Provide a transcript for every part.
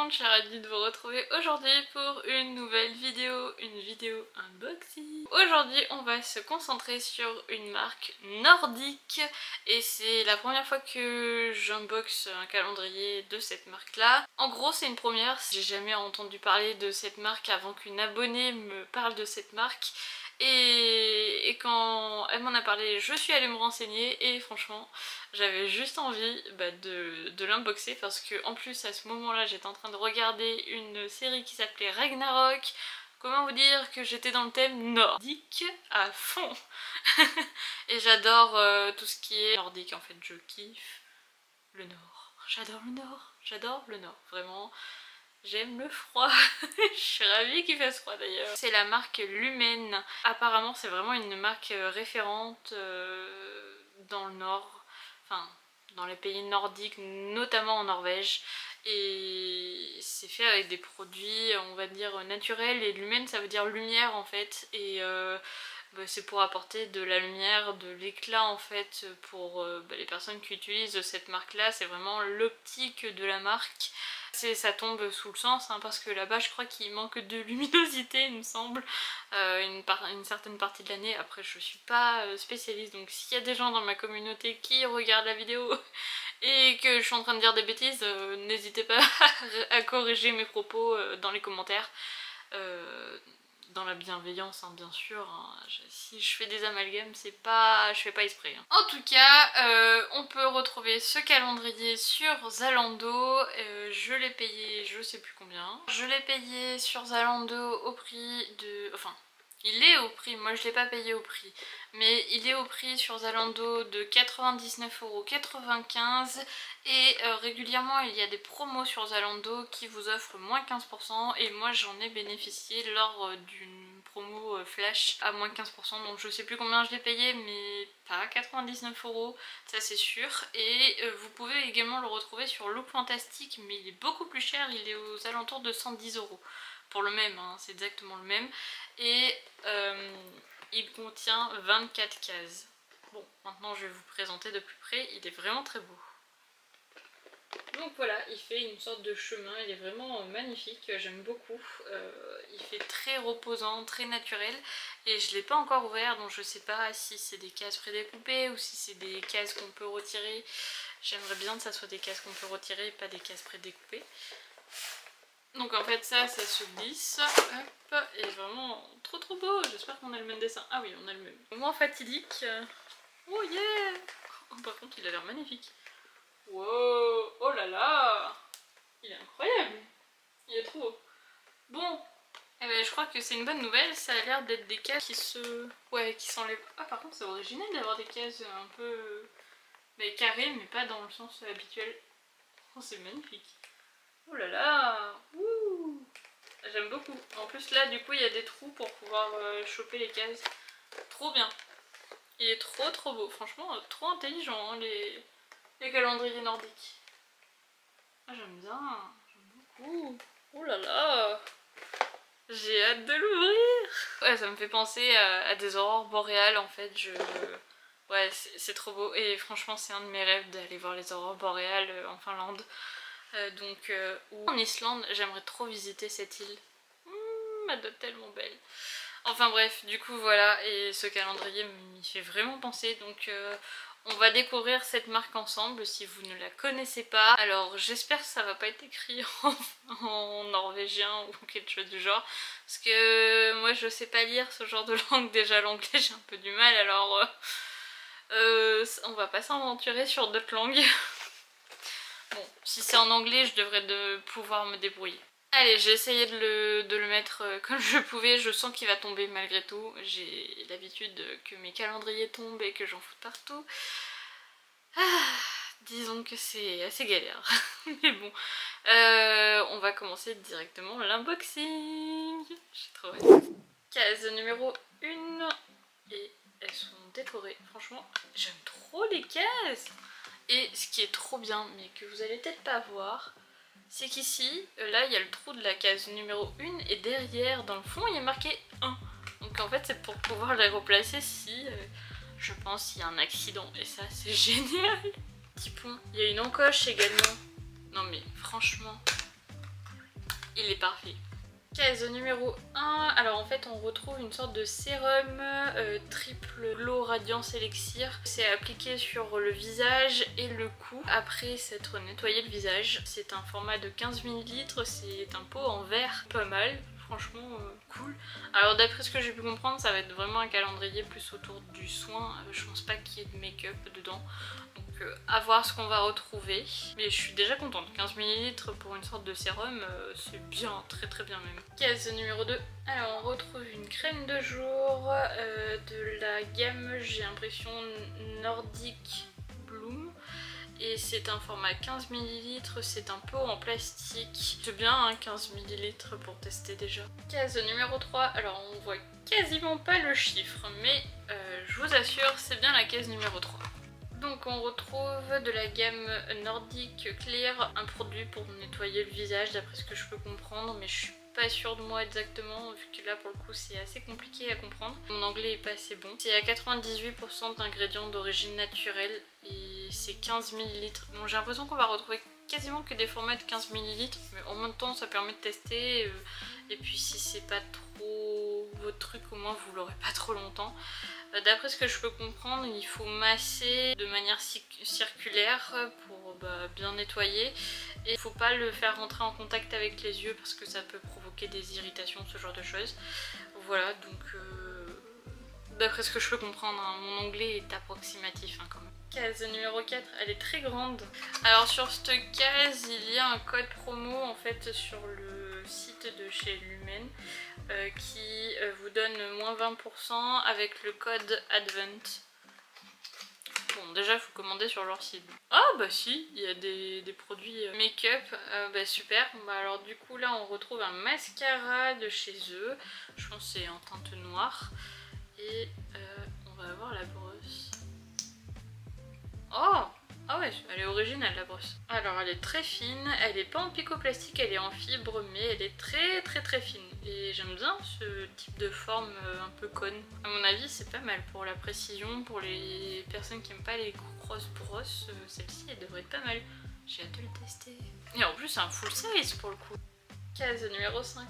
monde, je suis ravie de vous retrouver aujourd'hui pour une nouvelle vidéo, unboxing. Aujourd'hui on va se concentrer sur une marque nordique et c'est la première fois que j'unbox un calendrier de cette marque là. En gros c'est une première, j'ai jamais entendu parler de cette marque avant qu'une abonnée me parle de cette marque. Et quand elle m'en a parlé, je suis allée me renseigner et franchement j'avais juste envie de l'unboxer parce que en plus à ce moment là j'étais en train de regarder une série qui s'appelait Ragnarok. Comment vous dire que j'étais dans le thème nordique à fond. Et j'adore tout ce qui est nordique en fait, je kiffe le nord. J'adore le nord, vraiment. J'aime le froid. Je suis ravie qu'il fasse froid d'ailleurs. C'est la marque Lumen. Apparemment c'est vraiment une marque référente dans le nord, enfin dans les pays nordiques, notamment en Norvège. Et c'est fait avec des produits on va dire naturels, et Lumen ça veut dire lumière en fait. Et c'est pour apporter de la lumière, de l'éclat en fait pour les personnes qui utilisent cette marque là. C'est vraiment l'optique de la marque. Ça tombe sous le sens hein, parce que là-bas je crois qu'il manque de luminosité il me semble, une certaine partie de l'année. Après je suis pas spécialiste, donc s'il y a des gens dans ma communauté qui regardent la vidéo et que je suis en train de dire des bêtises, n'hésitez pas à corriger mes propos dans les commentaires. Dans la bienveillance hein, bien sûr, hein. Si je fais des amalgames c'est pas, je fais pas exprès hein. En tout cas on peut retrouver ce calendrier sur Zalando. Je l'ai payé je sais plus combien. Je l'ai payé sur Zalando au prix de... Enfin il est au prix, moi je l'ai pas payé au prix, mais il est au prix sur Zalando de 99,95 €. Et régulièrement il y a des promos sur Zalando qui vous offrent moins 15%, et moi j'en ai bénéficié lors d'une promo flash à moins 15%, donc je sais plus combien je l'ai payé mais pas 99 €, ça c'est sûr. Et vous pouvez également le retrouver sur Look Fantastic, mais il est beaucoup plus cher, il est aux alentours de 110 € pour le même, hein, c'est exactement le même. Et il contient 24 cases. Bon, maintenant je vais vous présenter de plus près, il est vraiment très beau. Donc voilà, il fait une sorte de chemin, il est vraiment magnifique, j'aime beaucoup. Il fait très reposant, très naturel, et je ne l'ai pas encore ouvert, donc je sais pas si c'est des cases prédécoupées ou si c'est des cases qu'on peut retirer. J'aimerais bien que ça soit des cases qu'on peut retirer et pas des cases prédécoupées. Donc en fait ça se glisse, hop, et vraiment trop beau. J'espère qu'on a le même dessin. Ah oui, on a le même. Moment fatidique. Oh yeah. Oh, par contre il a l'air magnifique. Wow, oh là là, il est incroyable, il est trop beau. Bon, eh ben, je crois que c'est une bonne nouvelle, ça a l'air d'être des cases qui qui s'enlèvent. Ah par contre c'est original d'avoir des cases un peu carrées, mais pas dans le sens habituel. Oh c'est magnifique. Oh là là, ouh, j'aime beaucoup. En plus là du coup il y a des trous pour pouvoir choper les cases. Trop bien. Il est trop beau, franchement trop intelligent hein, les calendriers nordiques. Ah, j'aime bien, j'aime beaucoup. Oh là là, j'ai hâte de l'ouvrir. Ouais, ça me fait penser à des aurores boréales en fait. Ouais, c'est trop beau, et franchement c'est un de mes rêves d'aller voir les aurores boréales en Finlande. Ou en Islande, j'aimerais trop visiter cette île. Elle doit être tellement belle. Enfin bref, du coup voilà, et ce calendrier m'y fait vraiment penser, donc on va découvrir cette marque ensemble si vous ne la connaissez pas. Alors j'espère que ça va pas être écrit en norvégien ou quelque chose du genre, parce que moi je sais pas lire ce genre de langue, déjà l'anglais j'ai un peu du mal, alors on va pas s'aventurer sur d'autres langues. Bon, si c'est en anglais je devrais pouvoir me débrouiller. Allez, j'ai essayé de le mettre comme je pouvais, je sens qu'il va tomber malgré tout. J'ai l'habitude que mes calendriers tombent et que j'en foute partout. Disons que c'est assez galère. Mais bon, on va commencer directement l'unboxing. J'ai trop hâte. Case numéro 1. Et elles sont décorées. Franchement, j'aime trop les cases. Et ce qui est trop bien, mais que vous allez peut-être pas voir, c'est qu'ici, là il y a le trou de la case numéro 1 et derrière dans le fond il y a marqué 1. Donc en fait c'est pour pouvoir les replacer si je pense il y a un accident, et ça c'est génial. Petit point. Il y a une encoche également. Non mais franchement, il est parfait. Case numéro 1, alors en fait on retrouve une sorte de sérum triple glow radiance élixir. C'est appliqué sur le visage et le cou après s'être nettoyé le visage. C'est un format de 15 ml, c'est un pot en verre, pas mal. Franchement cool. Alors d'après ce que j'ai pu comprendre, ça va être vraiment un calendrier plus autour du soin. Je pense pas qu'il y ait de make-up dedans. Donc à voir ce qu'on va retrouver. Mais je suis déjà contente. 15 ml pour une sorte de sérum, c'est bien, très très bien même. Case numéro 2. Alors on retrouve une crème de jour de la gamme, j'ai l'impression, Nordic Bloom. Et c'est un format 15 ml, c'est un pot en plastique. C'est bien hein, 15 ml pour tester déjà. Case numéro 3, alors on voit quasiment pas le chiffre, mais je vous assure c'est bien la case numéro 3. Donc on retrouve de la gamme Nordic Clear, un produit pour nettoyer le visage d'après ce que je peux comprendre, mais je suis pas sûre de moi exactement vu que là pour le coup c'est assez compliqué à comprendre. Mon anglais est pas assez bon. C'est à 98% d'ingrédients d'origine naturelle et c'est 15 ml. Donc j'ai l'impression qu'on va retrouver quasiment que des formats de 15 ml, mais en même temps ça permet de tester et puis si c'est pas trop votre truc au moins vous l'aurez pas trop longtemps. D'après ce que je peux comprendre, il faut masser de manière circulaire pour bien nettoyer. Et il faut pas le faire rentrer en contact avec les yeux parce que ça peut provoquer des irritations, ce genre de choses. Voilà, donc d'après ce que je peux comprendre, hein, mon anglais est approximatif hein, quand même. Case numéro 4, elle est très grande. Alors sur cette case, il y a un code promo en fait sur le site de chez Lumen qui vous donne moins 20% avec le code ADVENT. Bon déjà il faut commander sur leur site. Ah bah si, il y a des produits make-up, bah super. Bah alors du coup là on retrouve un mascara de chez eux, je pense que c'est en teinte noire. Et on va avoir la brosse. Oh! Ah ouais, elle est originale la brosse. Alors elle est très fine, elle est pas en picoplastique, elle est en fibre, mais elle est très très très fine. Et j'aime bien ce type de forme un peu conne. À mon avis c'est pas mal pour la précision, pour les personnes qui aiment pas les grosses brosses, celle-ci elle devrait être pas mal. J'ai hâte de le tester. Et en plus c'est un full size pour le coup. Case numéro 5.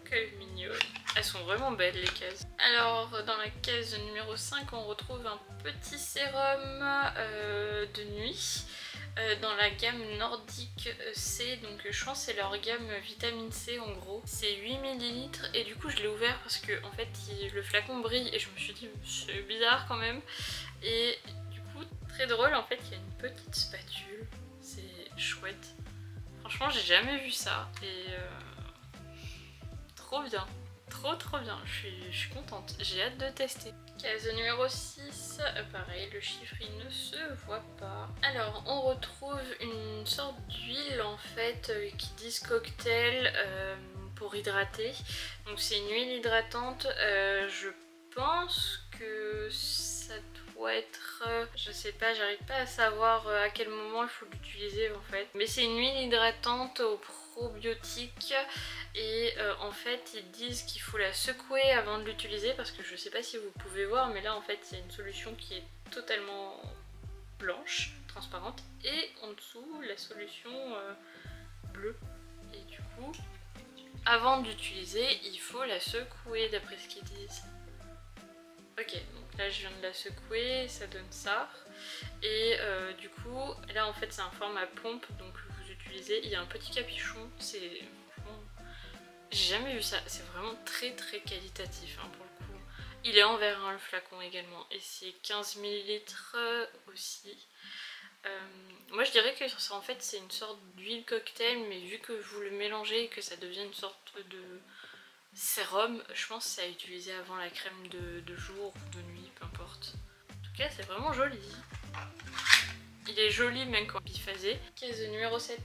Que mignonne. Elles sont vraiment belles les cases. Alors dans la case numéro 5 on retrouve un petit sérum de nuit dans la gamme Nordic C, donc je pense que c'est leur gamme vitamine C en gros. C'est 8 ml et du coup je l'ai ouvert parce que en fait le flacon brille et je me suis dit c'est bizarre quand même. Et du coup très drôle, en fait il y a une petite spatule, c'est chouette. Franchement j'ai jamais vu ça et trop bien, trop bien, je suis contente, j'ai hâte de tester. Case numéro 6, pareil, le chiffre il ne se voit pas. Alors on retrouve une sorte d'huile en fait qui disent cocktail pour hydrater. Donc c'est une huile hydratante, je pense que ça doit être... je sais pas, j'arrive pas à savoir à quel moment il faut l'utiliser en fait. Mais c'est une huile hydratante au probiotique et en fait ils disent qu'il faut la secouer avant de l'utiliser parce que je sais pas si vous pouvez voir mais là en fait il y a une solution qui est totalement blanche, transparente et en dessous la solution bleue et du coup avant d'utiliser il faut la secouer d'après ce qu'ils disent. Ok, donc là je viens de la secouer, ça donne ça et du coup là en fait c'est un format pompe donc vous utilisez, il y a un petit capuchon, c'est... J'ai jamais vu ça, c'est vraiment très qualitatif hein, pour le coup. Il est en verre hein, le flacon également et c'est 15 ml aussi. Moi je dirais que ça en fait c'est une sorte d'huile cocktail mais vu que vous le mélangez et que ça devient une sorte de sérum, je pense que c'est à utiliser avant la crème de jour ou de nuit, peu importe. En tout cas c'est vraiment joli. Il est joli même quand biphasé. Case numéro 7.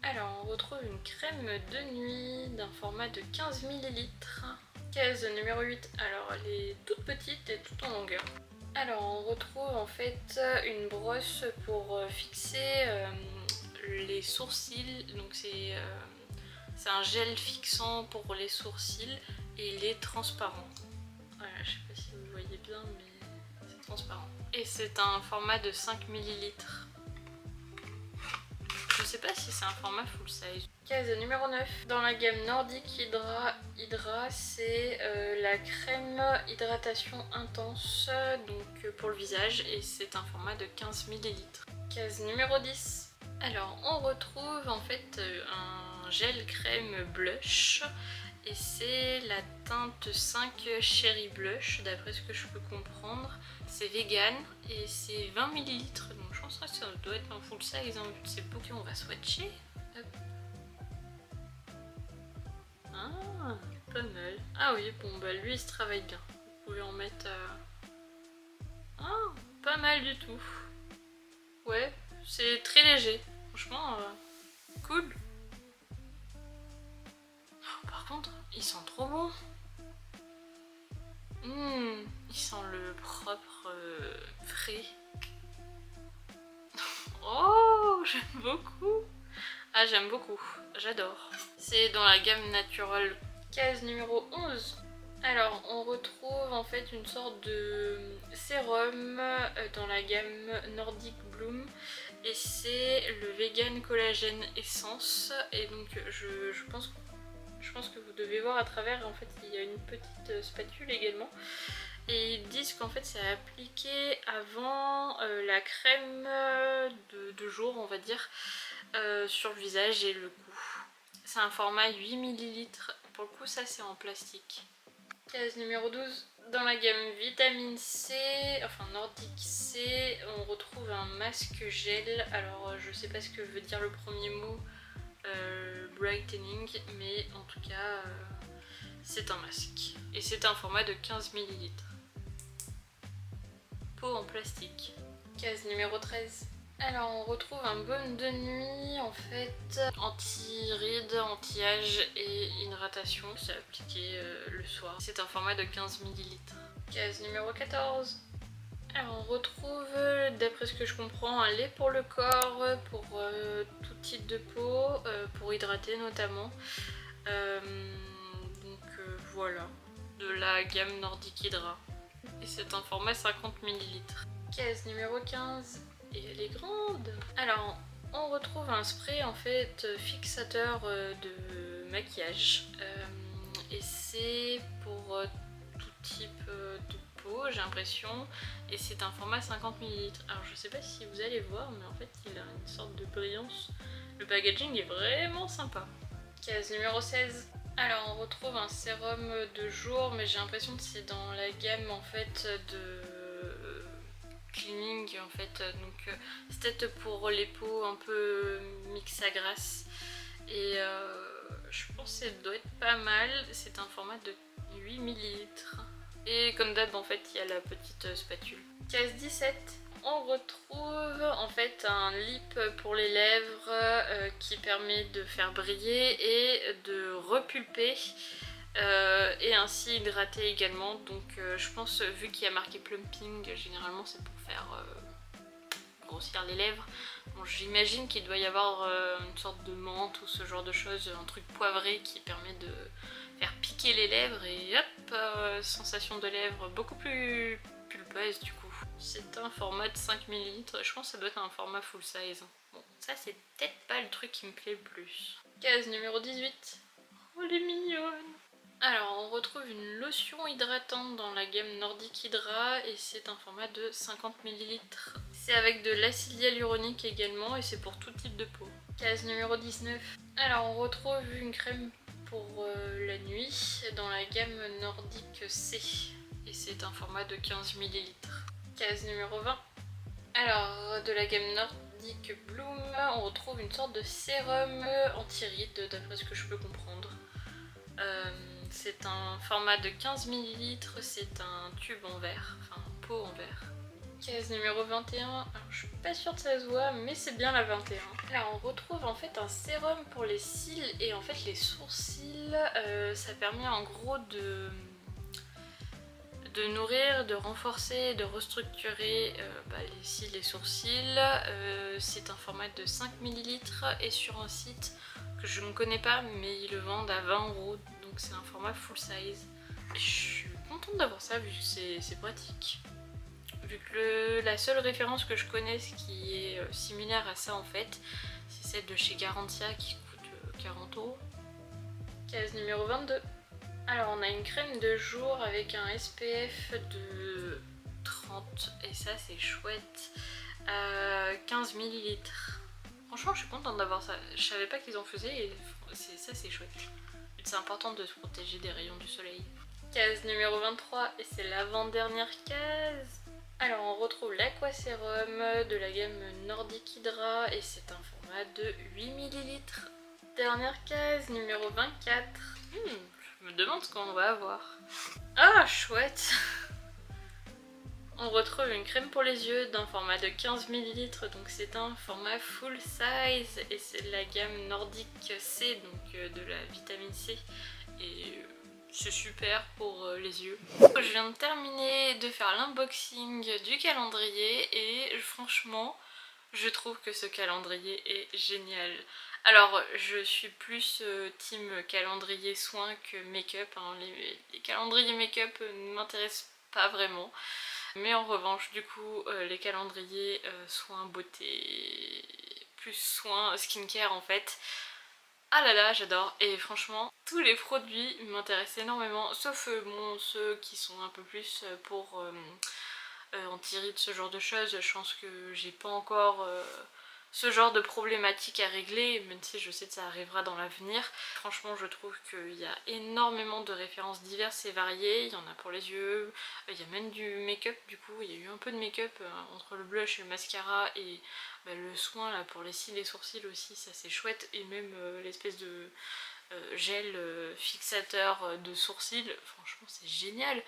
Alors on retrouve une crème de nuit d'un format de 15 ml. Case numéro 8, alors elle est toute petite et toute en longueur. Alors on retrouve en fait une brosse pour fixer les sourcils, donc c'est un gel fixant pour les sourcils et il est transparent. Voilà, je sais pas si vous voyez bien mais c'est transparent. Et c'est un format de 5 ml. je sais pas si c'est un format full size. Case numéro 9. Dans la gamme Nordic Hydra, c'est la crème hydratation intense donc pour le visage et c'est un format de 15 ml. Case numéro 10. Alors on retrouve en fait un gel crème blush et c'est la teinte 5 Cherry Blush d'après ce que je peux comprendre. C'est vegan et c'est 20 ml donc je pense que ça doit être un full size hein, vu que c'est beaucoup. On va swatcher. Hop. Ah, pas mal. Ah oui, bon bah lui il se travaille bien. Vous pouvez en mettre... Ah, pas mal du tout. Ouais, c'est très léger. Franchement, cool. Oh, par contre, il sent trop bon. Il sent le propre frais. Oh, j'aime beaucoup. Ah, j'aime beaucoup. J'adore. C'est dans la gamme Natural. Case numéro 11. Alors, on retrouve en fait une sorte de sérum dans la gamme Nordic Bloom. Et c'est le Vegan Collagène Essence. Et donc, je pense que vous devez voir à travers. En fait, il y a une petite spatule également. Et ils disent qu'en fait c'est appliqué avant la crème de jour on va dire sur le visage et le cou. C'est un format 8 ml, pour le coup ça c'est en plastique. Case numéro 12. Dans la gamme Vitamine C, enfin Nordic C, on retrouve un masque gel. Alors je sais pas ce que veut dire le premier mot, brightening, mais en tout cas c'est un masque. Et c'est un format de 15 ml. En plastique. Case numéro 13. Alors on retrouve un baume de nuit en fait anti-rides, anti-âge et hydratation. C'est appliqué le soir. C'est un format de 15 ml. Case numéro 14. Alors on retrouve, d'après ce que je comprends, un lait pour le corps, pour tout type de peau, pour hydrater notamment. Voilà, de la gamme Nordic Hydra. Et c'est un format 50 ml. Case numéro 15. Et elle est grande. Alors, on retrouve un spray en fait fixateur de maquillage. Et c'est pour tout type de peau, j'ai l'impression. Et c'est un format 50 ml. Alors, je sais pas si vous allez voir, mais en fait, il a une sorte de brillance. Le packaging est vraiment sympa. Case numéro 16. Alors on retrouve un sérum de jour mais j'ai l'impression que c'est dans la gamme en fait de cleaning en fait donc c'est peut-être pour les peaux un peu mix à grasse et je pense que ça doit être pas mal. C'est un format de 8 ml et comme d'hab en fait il y a la petite spatule. Case 17. On retrouve en fait un lip pour les lèvres qui permet de faire briller et de repulper et ainsi hydrater également. Donc je pense vu qu'il y a marqué plumping, généralement c'est pour faire grossir les lèvres. Bon, j'imagine qu'il doit y avoir une sorte de menthe ou ce genre de choses, un truc poivré qui permet de faire piquer les lèvres et hop, sensation de lèvres beaucoup plus pulpeuse du coup. C'est un format de 5 ml, je pense que ça doit être un format full size. Bon, ça c'est peut-être pas le truc qui me plaît le plus. Case numéro 18. Oh, elle est mignonne. Alors, on retrouve une lotion hydratante dans la gamme Nordic Hydra et c'est un format de 50 ml. C'est avec de l'acide hyaluronique également et c'est pour tout type de peau. Case numéro 19. Alors, on retrouve une crème pour la nuit dans la gamme Nordic C et c'est un format de 15 ml. Case numéro 20. Alors, de la gamme Nordic Bloom, on retrouve une sorte de sérum anti-rides, d'après ce que je peux comprendre. C'est un format de 15 ml, c'est un tube en verre, enfin un pot en verre. Case numéro 21, alors je suis pas sûre que ça se voit, mais c'est bien la 21. Alors on retrouve en fait un sérum pour les cils et en fait les sourcils, ça permet en gros de nourrir, de renforcer, de restructurer les cils et sourcils. C'est un format de 5 ml et sur un site que je ne connais pas mais ils le vendent à 20 €, donc c'est un format full size. Et je suis contente d'avoir ça vu que c'est pratique. vu que la seule référence que je connaisse qui est similaire à ça en fait, c'est celle de chez Garantia qui coûte 40 €. Case numéro 22. Alors on a une crème de jour avec un SPF de 30 et ça c'est chouette. 15 ml. Franchement je suis contente d'avoir ça. Je savais pas qu'ils en faisaient et ça c'est chouette. C'est important de se protéger des rayons du soleil. Case numéro 23 et c'est l'avant-dernière case. Alors on retrouve l'Aquasérum de la gamme Nordic Hydra et c'est un format de 8 ml. Dernière case numéro 24. Je me demande ce qu'on va avoir. Ah chouette. On retrouve une crème pour les yeux d'un format de 15 ml, donc c'est un format full size et c'est de la gamme Nordic C, donc de la vitamine C et c'est super pour les yeux. Je viens de terminer de faire l'unboxing du calendrier et franchement je trouve que ce calendrier est génial. Alors je suis plus team calendrier soin que make-up, hein. Les calendriers make-up ne m'intéressent pas vraiment. Mais en revanche du coup les calendriers soins beauté, plus soins skincare en fait, ah là là j'adore. Et franchement tous les produits m'intéressent énormément, sauf bon, ceux qui sont un peu plus pour anti-rides, ce genre de choses. Je pense que j'ai pas encore ce genre de problématique à régler, même si je sais que ça arrivera dans l'avenir. Franchement je trouve qu'il y a énormément de références diverses et variées. Il y en a pour les yeux, il y a même du make-up du coup. Il y a eu un peu de make-up entre le blush et le mascara et le soin là pour les cils et sourcils aussi, ça c'est chouette. Et même l'espèce de gel fixateur de sourcils, franchement c'est génial.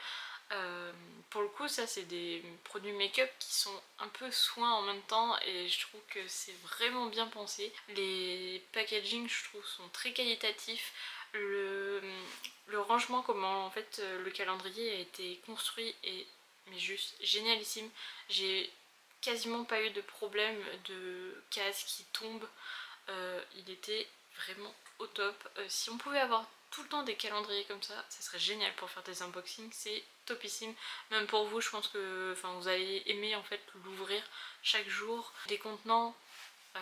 Pour le coup ça c'est des produits make-up qui sont un peu soins en même temps et je trouve que c'est vraiment bien pensé. Les packaging je trouve sont très qualitatifs. Le rangement, comment en fait le calendrier a été construit est mais juste génialissime. J'ai quasiment pas eu de problème de cases qui tombent. Il était vraiment au top. Si on pouvait avoir tout le temps des calendriers comme ça serait génial pour faire des unboxings, c'est topissime. Même pour vous je pense que vous allez aimer en fait l'ouvrir chaque jour. Des contenants,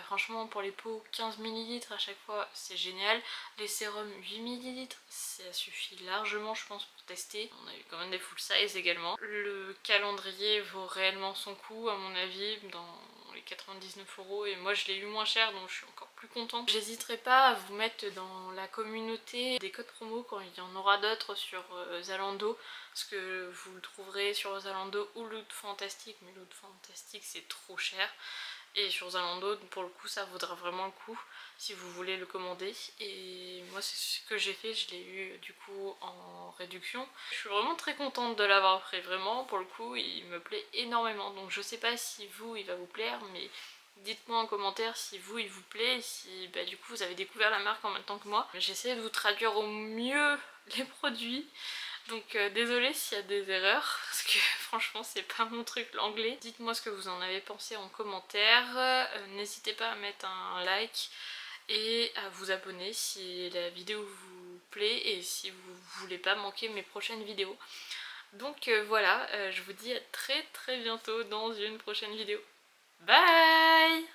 franchement pour les pots 15 ml à chaque fois c'est génial. Les sérums 8 ml ça suffit largement je pense pour tester. On a eu quand même des full size également. Le calendrier vaut réellement son coût à mon avis dans les 99 € et moi je l'ai eu moins cher donc je suis encore plus contente. J'hésiterai pas à vous mettre dans la communauté des codes promo quand il y en aura d'autres sur Zalando, parce que vous le trouverez sur Zalando ou Look Fantastic, mais Look Fantastic c'est trop cher. Et sur Zalando pour le coup ça vaudra vraiment le coup si vous voulez le commander. Et moi c'est ce que j'ai fait, je l'ai eu du coup en réduction. Je suis vraiment très contente de l'avoir pris, vraiment pour le coup il me plaît énormément. Donc je sais pas si vous il va vous plaire, mais dites-moi en commentaire si vous il vous plaît, si du coup vous avez découvert la marque en même temps que moi. J'essaie de vous traduire au mieux les produits. Donc désolée s'il y a des erreurs, parce que franchement c'est pas mon truc l'anglais. Dites-moi ce que vous en avez pensé en commentaire, n'hésitez pas à mettre un like et à vous abonner si la vidéo vous plaît et si vous voulez pas manquer mes prochaines vidéos. Donc voilà, je vous dis à très bientôt dans une prochaine vidéo. Bye!